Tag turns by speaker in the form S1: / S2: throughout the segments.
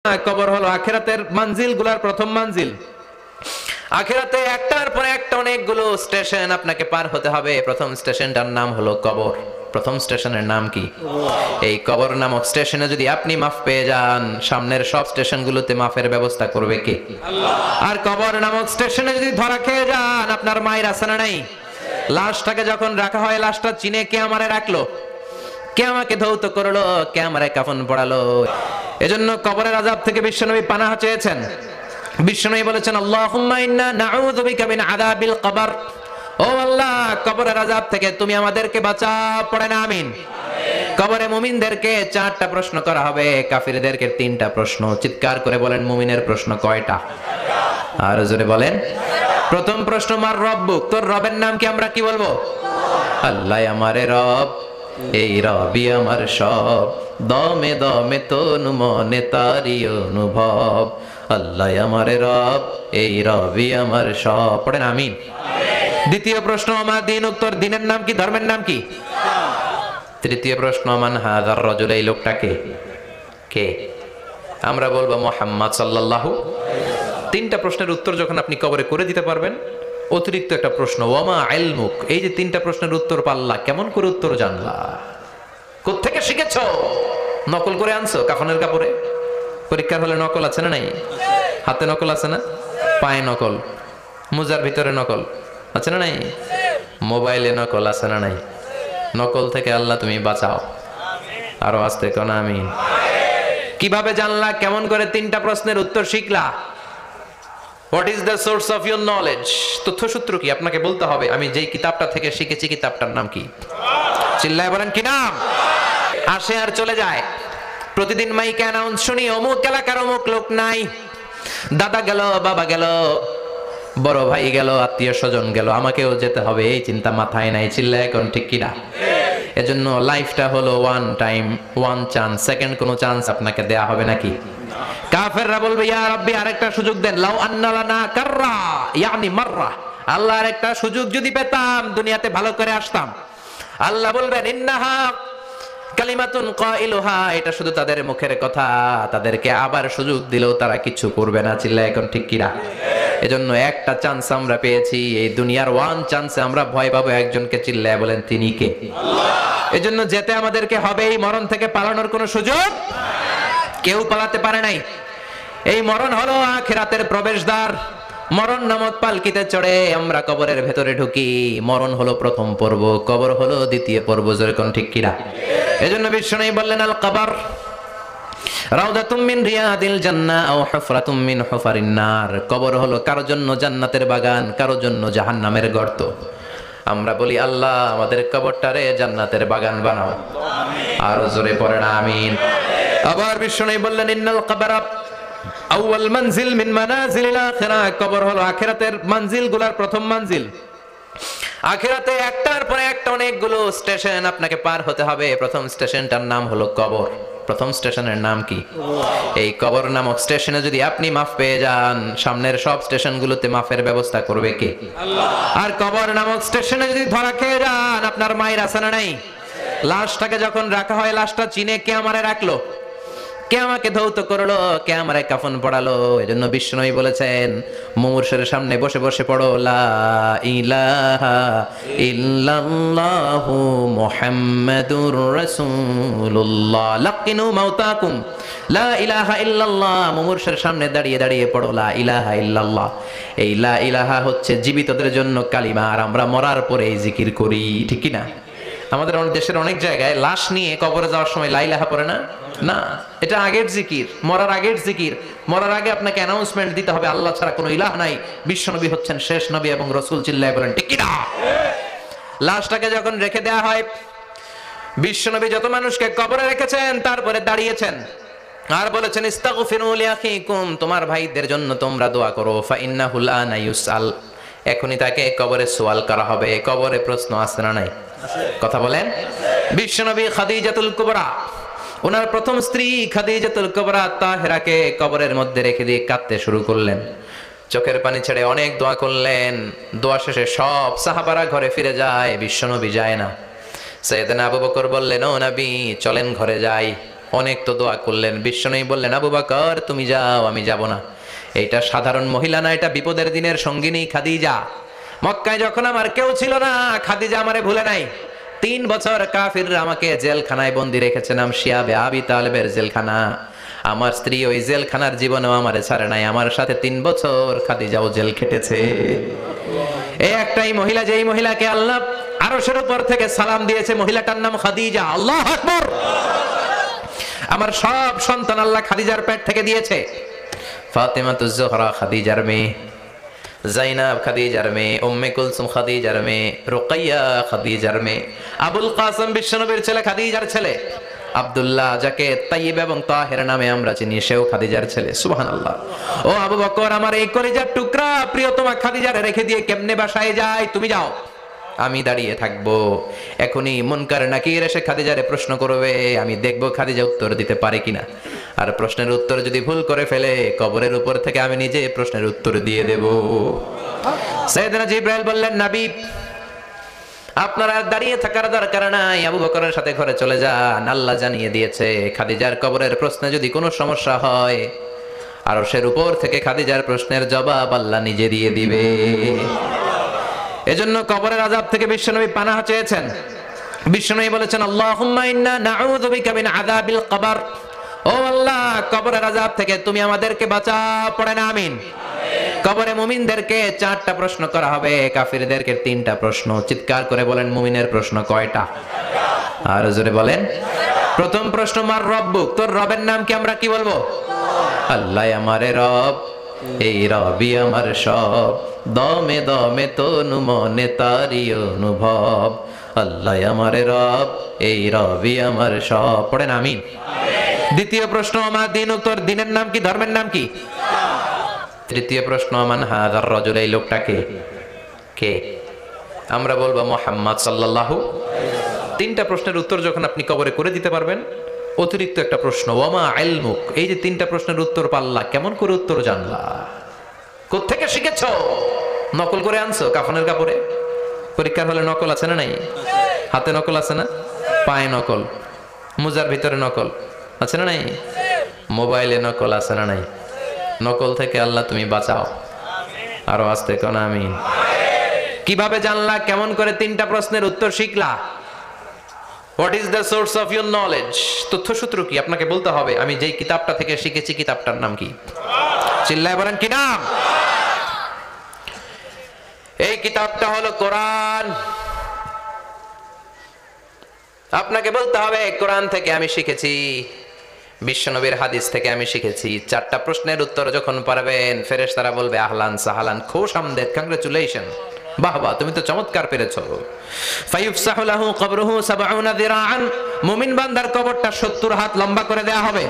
S1: কবর হলো আখিরাতের মানজিল গুলার প্রথম মানজিল। আখিরাতে একটার পর একটা অনেকগুলো স্টেশন আপনাকে পার হতে হবে। প্রথম স্টেশনটার নাম হলো কবর। প্রথম স্টেশনের নাম কি? এই কবর নামক স্টেশনে যদি আপনি মাফ পেয়ে যান, সামনের সব স্টেশনগুলোতে মাফের ব্যবস্থা করবে কে? আল্লাহ। আর কবর নামক স্টেশনে যদি ধরা খেয়ে যান, আপনার মায়ের আছে না নাই? লাশটাকে যখন রাখা হয়, লাশটা চিনে কে আমারে রাখলো, কে আমাকে ধৌত করলো, কে আমারে কাফন পড়ালো। এজন্য কবরের আযাব থেকে বিশ্বনবী পানাহ চেয়েছেন। বিশ্বনবী বলেছেন, আল্লাহুম্মা ইন্না নাউযু বিকা মিন আযাবিল কবর। ও আল্লাহ, কবরের আযাব থেকে তুমি আমাদেরকে বাঁচাও। পড়েন আমিন। কবরে মুমিনদেরকে 4টা প্রশ্ন করা হবে, কাফিরদেরকে 3টা প্রশ্ন। চিৎকার করে বলেন, মুমিনের প্রশ্ন কয়টা? আর জোরে বলেন। প্রথম প্রশ্ন, মার রব্বুক, তোর রবের নাম কি? আমরা কি বলবো? আল্লাহ আমারে রব, এই রবি আমার সব, দমে দমে তনু মনে তারি অনুভব। আল্লাহ আমারে রব, এই রবি আমার সব। পড়েন আমিন। দ্বিতীয় প্রশ্ন, আমার দিন, উত্তর দিনের নাম কি, ধর্মের নাম কি? তৃতীয় প্রশ্ন, মান হাযার রাজুল, এই লোকটাকে কে? আমরা বলবো মুহাম্মদ সাল্লাল্লাহু। 3টা প্রশ্নের উত্তর যখন আপনি কবরে করে দিতে পারবেন, অতিরিক্ত একটা প্রশ্ন, ওয়ামা ইলমুক, এই যে 3টা প্রশ্নের উত্তর পাল্লা, কেমন করে উত্তর জানলা? কোত্থেকে শিখেছো? নকল করে আনছো কাফনের কাপড়ে? পরীক্ষার হলে নকল আছে না নাই? হাতে নকল আছে না? পায়ে নকল, মোজার ভিতরে নকল আছে না নাই? মোবাইলে নকল আছে না নাই? নকল থেকে আল্লাহ তুমি বাঁচাও। আরো আস্তে কোন আমিন। কিভাবে জানলা? কেমন করে 3টা প্রশ্নের উত্তর শিখলা? What is the source of your knowledge? তথ্যসূত্র কি? আপনাকে বলতে হবে, আমি যেই কিতাবটা থেকে শিখেছি, কিতাবটার নাম কি? চিল্লায় বলেন, কি নাম? আসে আর চলে যায়। প্রতিদিন মাইকে অ্যানাউন্স শুনি, অমুক এলাকার অমুক লোক নাই, দাদা গেল, বাবা গেল, বড় ভাই গেল, আত্মীয় স্বজন গেল, আমাকেও যেতে হবে, এই চিন্তা মাথায় নাই। চিল্লায় এখন ঠিক কিনা? এজন্য লাইফটা হলো one time, one chance, second কোনো চান্স আপনাকে দেয়া হবে নাকি? কাফেররা বলবে, ইয়া রাব্বি, আরেকটা সুযোগ দেন। লাউ আন্না লানা কাররা, ইয়ানি মাররা, আল্লাহ আরেকটা সুযোগ যদি পেতাম, দুনিয়াতে ভালো করে আসতাম। আল্লাহ বলবেন, ইন্নাহা কালিমাতুন কাইলুহা, এটা শুধু তাদের মুখের কথা, তাদেরকে আবার সুযোগ দিলেও তারা কিছু করবে না। চিল্লায় এখন ঠিক কিনা? এজন্য একটা চান্স আমরা পেয়েছি, এই দুনিয়ার ওয়ান চান্সে আমরা ভয় পাবো একজনকে। চিল্লায় বলেন, তিনি কে? আল্লাহ। এজন্য যেতে আমাদেরকে হবে। এই মরণ থেকে পালানোর কোনো সুযোগ কেউ পালাতে পারে নাই। এই মরণ হলো আখিরাতের প্রবেশদ্বার। মরণ নামক পালকিতে চড়ে আমরা কবরের ভেতরে ঢুকি। মরণ হলো প্রথম পর্ব, কবর হলো দ্বিতীয় পর্ব। যেরকম ঠিক কিনা? এজন্য বিশ্বনবী বললেন, আল কবর রাউদাতুম মিন রিয়াদিল জান্নাহ আও হুফরাতুম মিন হুফারিন নার। কবর হলো কারো জন্য জান্নাতের বাগান, কারো জন্য জাহান্নামের গর্ত। আমরা বলি, আল্লাহ আমাদের কবরটারে জান্নাতের বাগান বানাও। আর জোরে পড়েন আমিন। আবার বিশ্বনবী বললেন, ইন্নাল কবরা আউয়াল মানজিল মিন মানাজিলিল আখিরাহ। কবর হলো আখিরাতের মানজিল গুলার প্রথম মানজিল। আখিরাতে একটার পর একটা অনেকগুলো স্টেশন আপনাকে পার হতে হবে। প্রথম স্টেশনটার নাম হলো কবর। প্রথম স্টেশনের নাম কি? এই কবর নামক স্টেশনে যদি আপনি মাফ পেয়ে যান, সামনের সব স্টেশনগুলোতে মাফের ব্যবস্থা করবে কে? আল্লাহ। আর কবর নামক স্টেশনে যদি ধরা খেয়ে যান, আপনার মায়ের আছে না নাই? লাশটাকে যখন রাখা হয়, লাশটা চিনে কে আমারে রাখলো, কে আমাকে ধৌত করলো, কে আমারে কাফন পড়ালো। এজন্য বিশ্বনবী বলেছেন, মুমূর্ষের সামনে বসে বসে পড়ো, লা ইলাহা ইল্লাল্লাহু মুহাম্মাদুর রাসূলুল্লাহ। লাকিনু মাউতাকুম, লা ইলাহা ইল্লাল্লাহ। মুমূর্ষের সামনে দাঁড়িয়ে দাঁড়িয়ে পড়ো, লা ইলাহা ইল্লাল্লাহ। এই লা ইলাহা হচ্ছে জীবিতদের জন্য কালিমা, আর আমরা মরার পরে এই জিকির করি। ঠিক কি না? আমাদের দেশের অনেক জায়গায় লাশ নিয়ে কবরে যাওয়ার সময় লা ইলাহা পড়ে না। না, এটা আগের জিকির, মরার আগের জিকির। মরার আগে আপনাকে অ্যানাউন্সমেন্ট দিতে হবে, আল্লাহ ছাড়া কোনো ইলাহ নাই, বিশ্বনবী হচ্ছেন শেষ নবী এবং রাসূল। চিল্লায় বলেন, ঠিক কি না? লাশটাকে যখন রেখে দেয়া হয়, বিশ্বনবী যত মানুষকে কবরে রেখেছেন, তারপরে দাঁড়িয়েছেন আর বলেছেন, ইস্তাগফিরু লিআখিকুম, তোমার ভাইদের জন্য তোমরা দোয়া করো। ফা ইন্নাহুল আনা ইউসআল, এখনই তাকে কবরে সওয়াল করা হবে। কবরে প্রশ্ন আছে না নাই? কথা বলেন। বিশ্বনবী খাদিজাতুল কুবরা, ওনার প্রথম স্ত্রী খাদিজাতুল কুবরা তাহেরাকে কবরের মধ্যে রেখে দিয়ে কাঁদতে শুরু করলেন। চোখের পানি ছেড়ে অনেক দোয়া করলেন। দোয়া শেষে সব সাহাবারা ঘরে ফিরে যায়, বিশ্বনবী যায় না। সাইয়েদনা আবু বকর বললেন, ও নবী চলেন ঘরে যাই। অনেক তো দোয়া করলেন, বিশ্বনবী বললেন আবু বকর তুমি যাও, আমি যাব না। এইটা সাধারণ মহিলা না, এটা বিপদের দিনের সঙ্গিনী খাদিজা। মক্কায় যখন আমার কেউ ছিল না, খাদিজা আমারে ভুলে নাই। 3 বছর কাফিররা আমাকে জেলখানায় বন্দি রেখেছে, নাম শিয়াবে আবি তালেবের জেলখানা। আমার স্ত্রী ওই জেলখানার জীবনেও আমারে ছাড়ে নাই, আমার সাথে 3 বছর খাদিজাও জেল খেটেছে। এই একটাই মহিলা, যেই মহিলাকে আল্লাহ আরশের উপর থেকে সালাম দিয়েছে, মহিলাটার নাম খাদিজা। আল্লাহু আকবার। আমার সব সন্তান আল্লাহ খাদিজার পেট থেকে দিয়েছে। ফাতেমাতুজ জোহরা খাদিজার মেয়ে, জাইনাব খাদিজার মেয়ে, উম্মে কুলসুম খাদিজার মেয়ে, রুকাইয়া খাদিজার মেয়ে, আবুল কাসেম বিশ্বনবীর ছেলে খাদিজার ছেলে, আব্দুল্লাহ যাকে তাইয়্যিব এবং তাহের নামে আমরা চিনি, সেও খাদিজার ছেলে। সুবহানাল্লাহ। ও আবু বকর, আমার এই কলিজার টুকরা প্রিয়তমা খাদিজারে রেখে দিয়ে কেমনে বাসায় যায়? তুমি যাও, আমি দাঁড়িয়ে থাকবো। এখনই মুনকার নাকির এসে খাদিজারে প্রশ্ন করবে, আমি দেখবো খাদিজা উত্তর দিতে পারে কিনা। আর প্রশ্নের উত্তর যদি ভুল করে ফেলে, কবরের উপর থেকে আমি নিজে প্রশ্নের উত্তর দিয়ে দেব। সাইয়েদনা জিবরাইল বললেন, নবী আপনারা দাঁড়িয়ে থাকার দরকার নাই, আবু বকরের সাথে ঘরে চলে যান। আল্লাহ জানিয়ে দিয়েছে খাদিজার কবরের প্রশ্নে যদি কোনো সমস্যা হয়, আরশের উপর থেকে খাদিজার প্রশ্নের জবাব আল্লাহ নিজে দিয়ে দিবে। এজন্য কবরের আযাব থেকে বিশ্বনবী পানাহ চেয়েছেন। বিশ্বনবী বলেছেন, আল্লাহুম্মা ইন্না নাউযু বিকা মিন আযাবিল কবর। ও আল্লাহ, কবরের আযাব থেকে তুমি আমাদেরকে বাঁচাও। পড়েন আমিন। কবরে মুমিনদেরকে 4টা প্রশ্ন করা হবে, কাফিরদেরকে 3টা প্রশ্ন। চিৎকার করে বলেন, মুমিনের প্রশ্ন কয়টা? আর জোরে বলেন। প্রথম প্রশ্ন, মার রব্বুক, তোর রবের নাম কি? আমরা কি বলবো? আল্লাহ আমারে রব, এই রবি আমার সব, দমে দমে তনু মনে তারি অনুভব। আল্লাহ আমারে রব, এই রবি আমার সব। পড়েন আমিন। দ্বিতীয় প্রশ্ন, আমার দিন, তোর দিনের নাম কি? ধর্মের নাম কি? তৃতীয় প্রশ্ন, আমান হাযার রাজুল, এই লোকটাকে কে? আমরা বলবো মুহাম্মদ সাল্লাল্লাহু। 3টা প্রশ্নের উত্তর যখন আপনি কবরে করে দিতে পারবেন, অতিরিক্ত একটা প্রশ্ন, ওয়ামা ইলমুক, এই যে 3টা প্রশ্নের উত্তর পাল্লা, কেমন করে উত্তর জানলা? কোত্থেকে শিখেছো? নকল করে আনছো কাফনের কাপড়ে? পরীক্ষার হলে নকল আছে না নাই? হাতে নকল আছে না? পায়ে নকল, মোজার ভিতরে নকল আছে না নাই? মোবাইলে নকল আছে না নাই? নকল থেকে আল্লাহ তুমি বাঁচাও। আরো আস্তে কোন আমিন। কিভাবে জানলা? কেমন করে 3টা প্রশ্নের উত্তর শিখলা? What is the source of your knowledge? তথ্যসূত্র কি? আপনাকে বলতে হবে, আমি যেই কিতাবটা থেকে শিখেছি কিতাবটার নাম কি? চিল্লায় বলেন, কি নাম? এই কিতাবটা হলো কোরআন। আপনাকে বলতে হবে, কোরআন থেকে আমি শিখেছি, বিশ্বনবীর হাদিস থেকে আমি শিখেছি। 4টা প্রশ্নের উত্তর যখন পারবেন, ফেরেশতারা বলবে আহলান সাহালান, খুশ আমদেদ, কংগ্রাচুলেশন, বাহ বাহ, তুমি তো চমৎকার পেরেছো। ফায়ুফসাহু লাহু কবরুহু 70 যিরাআন, মুমিন বান্দার কবরটা 70 হাত লম্বা করে দেয়া হবে।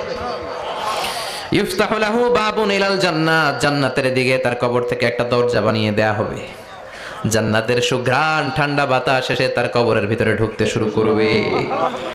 S1: ইফতাহু লাহু বাবুন ইলাল জান্নাত, জান্নাতের দিকে তার কবর থেকে একটা দরজা বানিয়ে দেয়া হবে। জান্নাতের সুঘ্রাণ ঠান্ডা বাতাস এসে তার কবরের ভিতরে ঢুকতে শুরু করবে।